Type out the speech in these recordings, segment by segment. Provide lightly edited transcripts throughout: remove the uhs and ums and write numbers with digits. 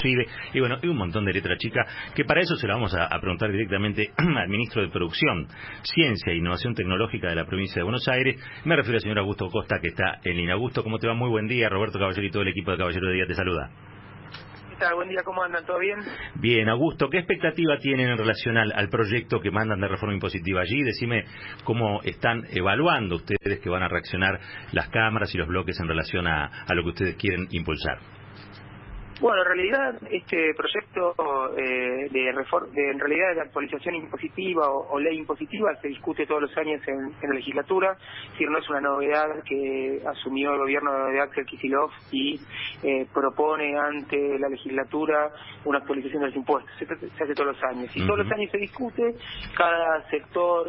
CIDE, y bueno, y un montón de letra chica, que para eso se la vamos a preguntar directamente al ministro de Producción, Ciencia e Innovación Tecnológica de la provincia de Buenos Aires. Me refiero al señor Augusto Costa, que está en línea. Augusto, ¿cómo te va? Muy buen día. Roberto Caballero y todo el equipo de Caballero de Día te saluda. ¿Qué tal? Buen día, ¿cómo andan? ¿Todo bien? Bien, Augusto, ¿qué expectativa tienen en relación al proyecto que mandan de reforma impositiva allí? Decime cómo están evaluando ustedes que van a reaccionar las cámaras y los bloques en relación a lo que ustedes quieren impulsar. Bueno, en realidad este proyecto en realidad de actualización impositiva o ley impositiva se discute todos los años en la legislatura. Es decir, no es una novedad que asumió el gobierno de Axel Kicillof y propone ante la legislatura una actualización de los impuestos. Se hace todos los años. Y todos los años se discute, cada sector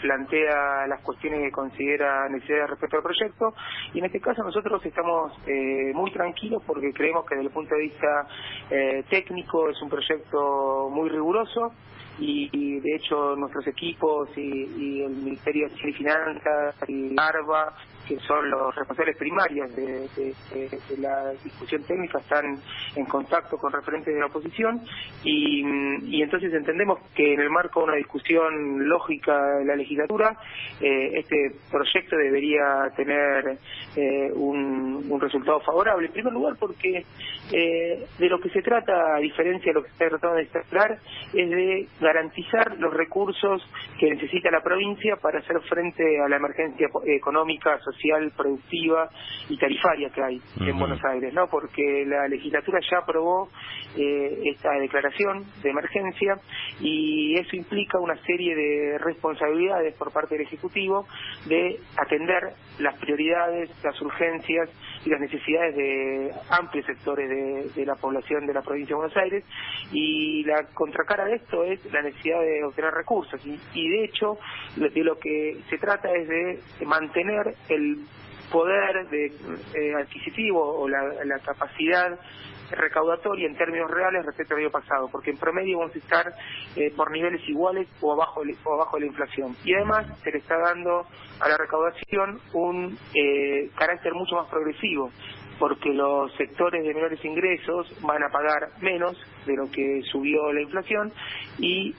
plantea las cuestiones que considera necesarias respecto al proyecto, y en este caso nosotros estamos muy tranquilos porque creemos que desde el punto de vista técnico es un proyecto muy riguroso, y de hecho nuestros equipos y el Ministerio de Finanzas y ARBA, que son los responsables primarios de la discusión técnica, están en contacto con referentes de la oposición, y entonces entendemos que en el marco de una discusión lógica de la legislatura, este proyecto debería tener un resultado favorable. En primer lugar porque de lo que se trata, a diferencia de lo que se está tratando de destacar, es de garantizar los recursos que necesita la provincia para hacer frente a la emergencia económica, social, productiva y tarifaria que hay en Buenos Aires, ¿no? Porque la legislatura ya aprobó esta declaración de emergencia, y eso implica una serie de responsabilidades por parte del Ejecutivo de atender las prioridades, las urgencias y las necesidades de amplios sectores de la población de la provincia de Buenos Aires, y la contracara de esto es la necesidad de obtener recursos, y de hecho de lo que se trata es de mantener el poder adquisitivo o la capacidad recaudatoria en términos reales respecto al año pasado, porque en promedio vamos a estar por niveles iguales o abajo de la inflación, y además se le está dando a la recaudación un carácter mucho más progresivo, porque los sectores de menores ingresos van a pagar menos de lo que subió la inflación, y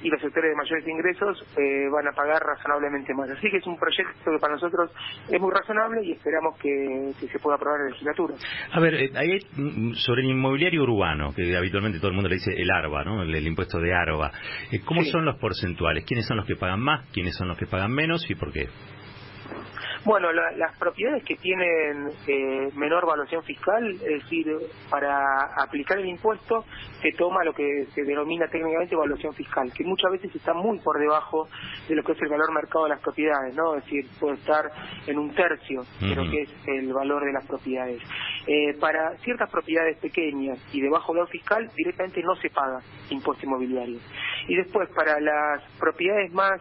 los sectores de mayores ingresos van a pagar razonablemente más. Así que es un proyecto que para nosotros es muy razonable y esperamos que se pueda aprobar en la legislatura. A ver, ahí sobre el inmobiliario urbano, que habitualmente todo el mundo le dice el ARBA, ¿no? El impuesto de ARBA. ¿Cómo son los porcentuales? ¿Quiénes son los que pagan más? ¿Quiénes son los que pagan menos? ¿Y por qué? Bueno, las propiedades que tienen menor valuación fiscal, es decir, para aplicar el impuesto se toma lo que se denomina técnicamente evaluación fiscal, que muchas veces está muy por debajo de lo que es el valor mercado de las propiedades, ¿no? Es decir, puede estar en un tercio de lo que es el valor de las propiedades. Para ciertas propiedades pequeñas y de bajo valor fiscal, directamente no se paga impuesto inmobiliario. Y después, para las propiedades más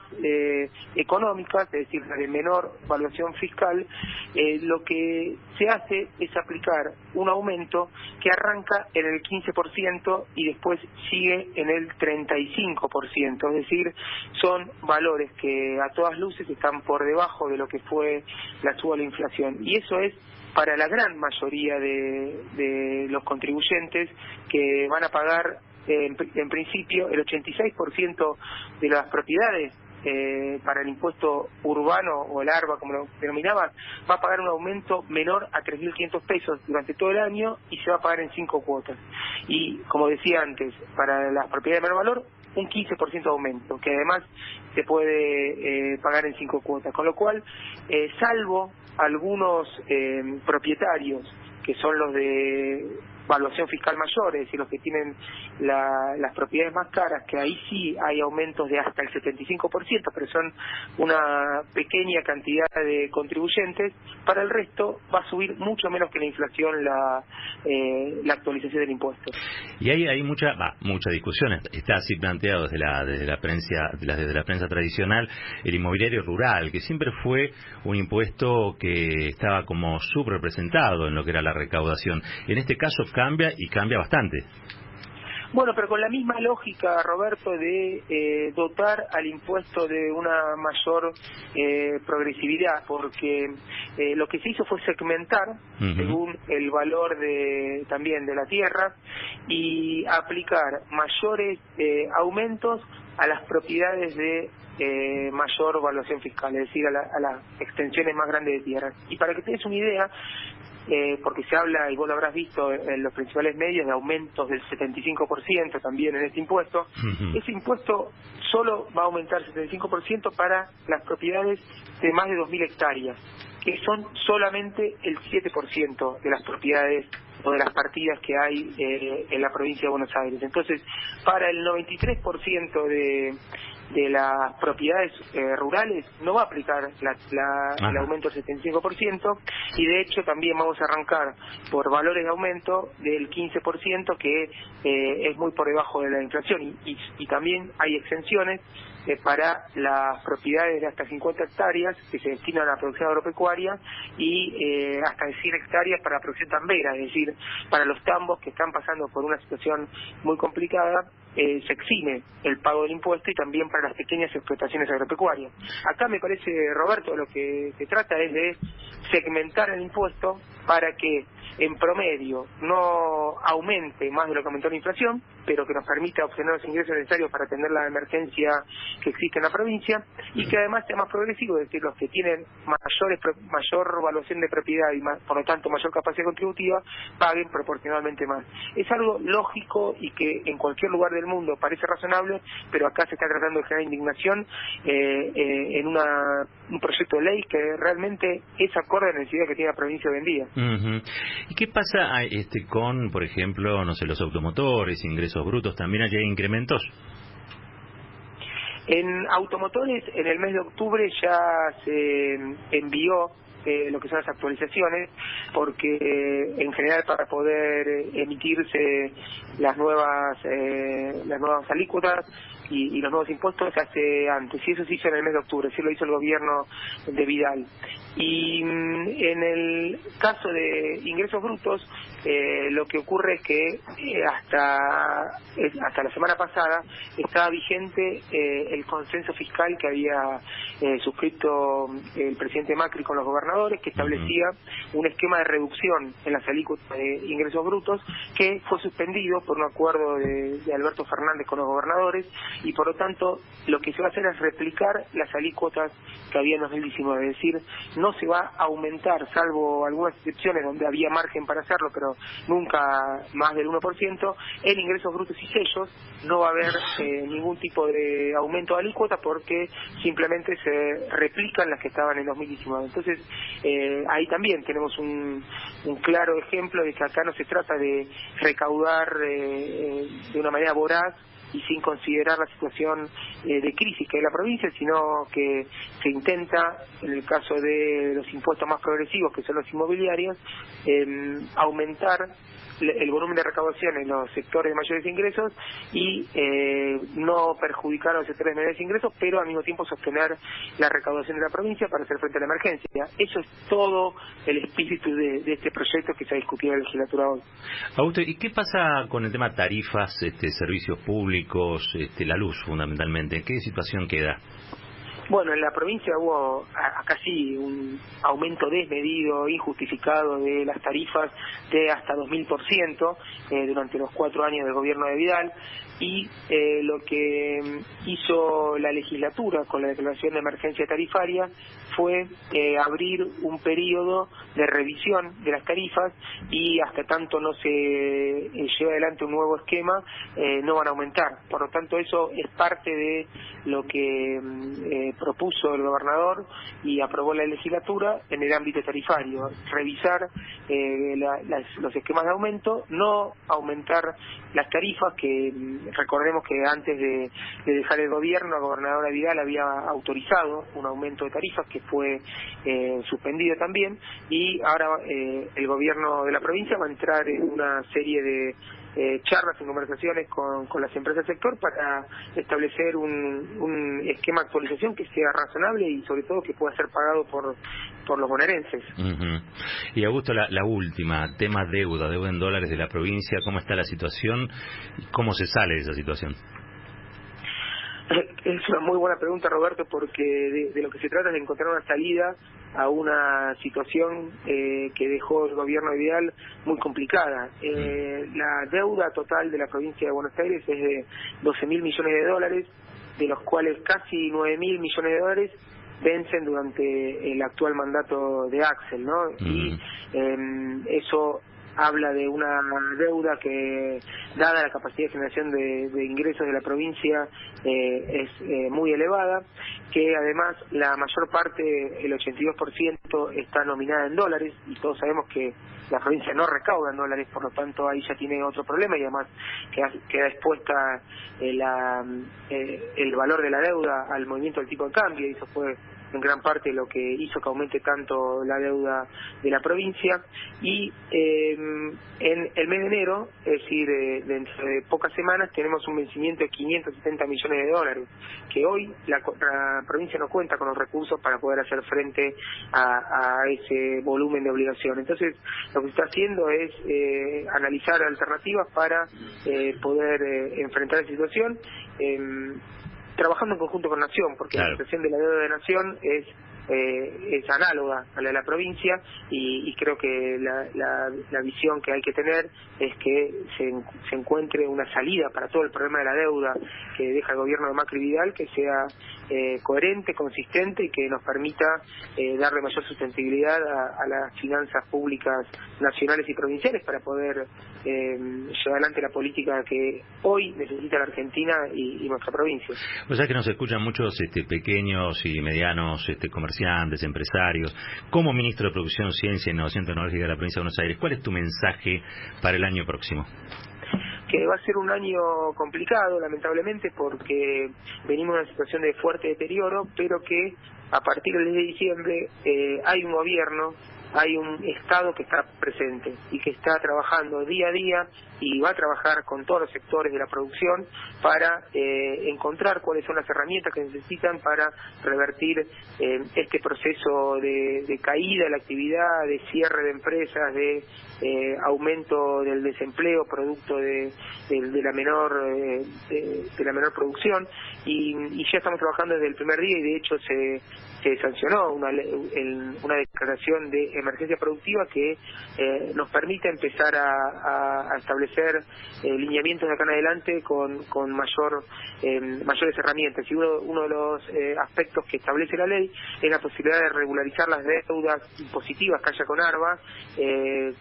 económicas, es decir, las de menor valuación fiscal, lo que se hace es aplicar un aumento que arranca en el 15% y después sigue en el 35%, es decir, son valores que a todas luces están por debajo de lo que fue la suba de la inflación, y eso es para la gran mayoría de los contribuyentes, que van a pagar en principio el 86% de las propiedades para el impuesto urbano o el ARBA, como lo denominaban, va a pagar un aumento menor a 3.500 pesos durante todo el año, y se va a pagar en 5 cuotas. Y como decía antes, para las propiedades de menor valor, un 15% de aumento, que además se puede pagar en 5 cuotas, con lo cual, salvo algunos propietarios que son los de valuación fiscal mayor, es decir, los que tienen las propiedades más caras, que ahí sí hay aumentos de hasta el 75%, pero son una pequeña cantidad de contribuyentes. Para el resto va a subir mucho menos que la inflación la actualización del impuesto. Y hay mucha discusión, está así planteado desde la prensa tradicional, el inmobiliario rural, que siempre fue un impuesto que estaba como subrepresentado en lo que era la recaudación. En este caso cambia, y cambia bastante. Bueno, pero con la misma lógica, Roberto, de dotar al impuesto de una mayor progresividad, porque lo que se hizo fue segmentar según el valor también de la tierra y aplicar mayores aumentos a las propiedades de mayor valuación fiscal, es decir, a las extensiones más grandes de tierra. Y para que te des una idea, porque se habla, y vos lo habrás visto en los principales medios, de aumentos del 75% también en este impuesto. Ese impuesto solo va a aumentar 75% para las propiedades de más de 2.000 hectáreas, que son solamente el 7% de las propiedades o de las partidas que hay en la provincia de Buenos Aires. Entonces, para el 93% de las propiedades rurales no va a aplicar el aumento del 75%, y de hecho también vamos a arrancar por valores de aumento del 15%, que es muy por debajo de la inflación, y también hay exenciones para las propiedades de hasta 50 hectáreas que se destinan a la producción agropecuaria y hasta de 100 hectáreas para la producción tambera, es decir, para los tambos que están pasando por una situación muy complicada. Se exime el pago del impuesto, y también para las pequeñas explotaciones agropecuarias. Acá me parece, Roberto, lo que se trata es de segmentar el impuesto para que en promedio no aumente más de lo que aumentó la inflación, pero que nos permita obtener los ingresos necesarios para atender la emergencia que existe en la provincia, y que además sea más progresivo, es decir, los que tienen mayor valuación de propiedad y por lo tanto mayor capacidad contributiva paguen proporcionalmente más. Es algo lógico y que en cualquier lugar del mundo parece razonable, pero acá se está tratando de generar indignación en un proyecto de ley que realmente es acorde a la necesidad que tiene la provincia hoy en día. ¿Y qué pasa con, por ejemplo, no sé, los automotores, ingresos brutos? ¿También hay incrementos? En automotores, en el mes de octubre ya se envió lo que son las actualizaciones, porque en general para poder emitirse las nuevas alícuotas y los nuevos impuestos se hace antes, y eso se hizo en el mes de octubre, sí lo hizo el gobierno de Vidal. Y en el caso de ingresos brutos, lo que ocurre es que hasta la semana pasada estaba vigente el consenso fiscal que había suscrito el presidente Macri con los gobernadores, que establecía un esquema de reducción en las alícuotas de ingresos brutos, que fue suspendido por un acuerdo de Alberto Fernández con los gobernadores, y por lo tanto lo que se va a hacer es replicar las alícuotas que había en 2019, es decir, no se va a aumentar, salvo algunas excepciones donde había margen para hacerlo, pero nunca más del 1%, en ingresos brutos y sellos no va a haber ningún tipo de aumento de alícuota, porque simplemente se replican las que estaban en 2019. Entonces, ahí también tenemos un claro ejemplo de que acá no se trata de recaudar de una manera voraz y sin considerar la situación de crisis que hay en la provincia, sino que se intenta, en el caso de los impuestos más progresivos, que son los inmobiliarios, aumentar el volumen de recaudación en los sectores de mayores ingresos y no perjudicar a los sectores de menores ingresos, pero al mismo tiempo sostener la recaudación de la provincia para hacer frente a la emergencia. Eso es todo el espíritu de este proyecto que se ha discutido en la legislatura hoy. Augusto, ¿y qué pasa con el tema tarifas, servicios públicos, la luz fundamentalmente? ¿Qué situación queda? Bueno, en la provincia hubo casi un aumento desmedido, injustificado de las tarifas de hasta 2000% durante los 4 años del gobierno de Vidal, y lo que hizo la legislatura con la declaración de emergencia tarifaria fue abrir un periodo de revisión de las tarifas, y hasta tanto no se lleve adelante un nuevo esquema, no van a aumentar. Por lo tanto, eso es parte de lo que propuso el gobernador y aprobó la legislatura en el ámbito tarifario: revisar los esquemas de aumento, no aumentar las tarifas, que recordemos que antes de dejar el gobierno, la gobernadora Vidal había autorizado un aumento de tarifas que fue suspendido también, y ahora el gobierno de la provincia va a entrar en una serie de charlas y conversaciones con las empresas del sector para establecer un esquema de actualización que sea razonable y sobre todo que pueda ser pagado por los bonaerenses. Y Augusto, la última, tema deuda en dólares de la provincia, ¿cómo está la situación y cómo se sale de esa situación? Es una muy buena pregunta, Roberto, porque de lo que se trata es de encontrar una salida a una situación que dejó el gobierno de Vidal muy complicada. La deuda total de la provincia de Buenos Aires es de 12.000 millones de dólares, de los cuales casi 9.000 millones de dólares vencen durante el actual mandato de Axel, ¿no? Y eso habla de una deuda que, dada la capacidad de generación de ingresos de la provincia, es muy elevada, que además la mayor parte, el 82%, está nominada en dólares, y todos sabemos que la provincia no recauda en dólares, por lo tanto ahí ya tiene otro problema, y además queda expuesta el valor de la deuda al movimiento del tipo de cambio, y eso fue en gran parte lo que hizo que aumente tanto la deuda de la provincia. Y en el mes de enero, es decir, dentro de pocas semanas, tenemos un vencimiento de 570 millones de dólares, que hoy la provincia no cuenta con los recursos para poder hacer frente a ese volumen de obligación. Entonces, lo que se está haciendo es analizar alternativas para poder enfrentar esa situación, trabajando en conjunto con Nación, porque la situación de la deuda de Nación es análoga a la de la provincia, y creo que la visión que hay que tener es que se encuentre una salida para todo el problema de la deuda que deja el gobierno de Macri Vidal, que sea coherente, consistente y que nos permita darle mayor sustentabilidad a las finanzas públicas nacionales y provinciales para poder llevar adelante la política que hoy necesita la Argentina y nuestra provincia. O sea que nos escuchan muchos pequeños y medianos comerciantes, empresarios. Como ministro de Producción, Ciencia e Innovación Tecnológica de la provincia de Buenos Aires, ¿cuál es tu mensaje para el año próximo? Que va a ser un año complicado, lamentablemente, porque venimos de una situación de fuerte deterioro, pero que a partir del 10 de diciembre hay un gobierno, hay un Estado que está presente y que está trabajando día a día y va a trabajar con todos los sectores de la producción para encontrar cuáles son las herramientas que necesitan para revertir este proceso de caída de la actividad, de cierre de empresas, de aumento del desempleo producto de la menor producción, y ya estamos trabajando desde el primer día, y de hecho se sancionó una declaración de emergencia productiva que nos permite empezar a establecer lineamientos de acá en adelante con mayores herramientas, y uno de los aspectos que establece la ley es la posibilidad de regularizar las deudas impositivas que haya con ARBA,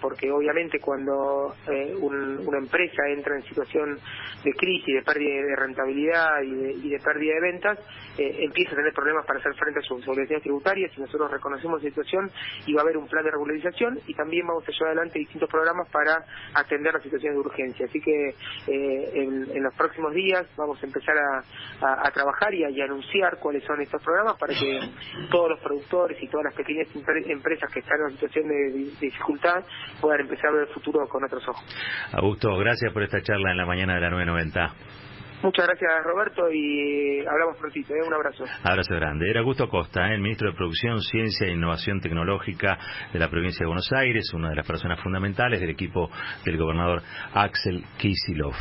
porque obviamente cuando una empresa entra en situación de crisis, de pérdida de rentabilidad y de pérdida de ventas, empieza a tener problemas para hacer frente a sus obligaciones tributarias, y nosotros reconocemos la situación y va a haber un plan de regularización, y también vamos a llevar adelante distintos programas para atender las situaciones de urgencia. Así que en los próximos días vamos a empezar a trabajar y a anunciar cuáles son estos programas para que todos los productores y todas las pequeñas empresas que están en una situación de dificultad puedan empezar a ver el futuro con otros ojos. Augusto, gracias por esta charla en la mañana de la 990. Muchas gracias, Roberto, y hablamos prontito. Un abrazo. Abrazo grande. Era Augusto Costa, el ministro de Producción, Ciencia e Innovación Tecnológica de la provincia de Buenos Aires, una de las personas fundamentales del equipo del gobernador Axel Kicillof.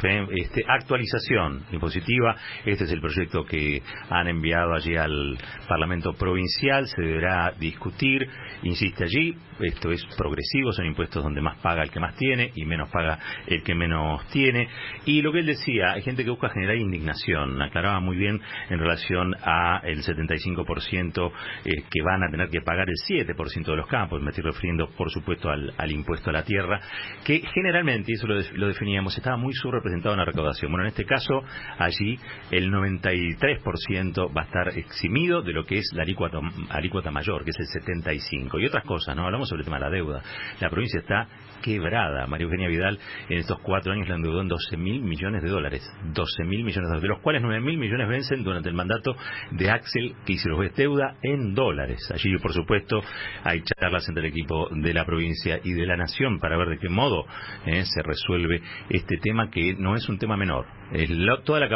Actualización impositiva, este es el proyecto que han enviado allí al Parlamento Provincial, se deberá discutir, insiste allí, esto es progresivo, son impuestos donde más paga el que más tiene y menos paga el que menos tiene. Y lo que él decía, hay gente que busca generar indignación, aclaraba muy bien en relación a el 75% que van a tener que pagar el 7% de los campos, me estoy refiriendo por supuesto al impuesto a la tierra, que generalmente, y eso lo definíamos, estaba muy subrepresentado en la recaudación. Bueno, en este caso, allí el 93% va a estar eximido de lo que es la alícuota mayor, que es el 75%. Y otras cosas, ¿no? Hablamos sobre el tema de la deuda. La provincia está quebrada. María Eugenia Vidal en estos 4 años la endeudó en 12.000 millones de dólares. 12.000 9.000 millones de dólares, de los cuales 9.000 millones vencen durante el mandato de Axel Kicillof, deuda en dólares. Allí, por supuesto, hay charlas entre el equipo de la provincia y de la nación para ver de qué modo se resuelve este tema, que no es un tema menor. Es toda la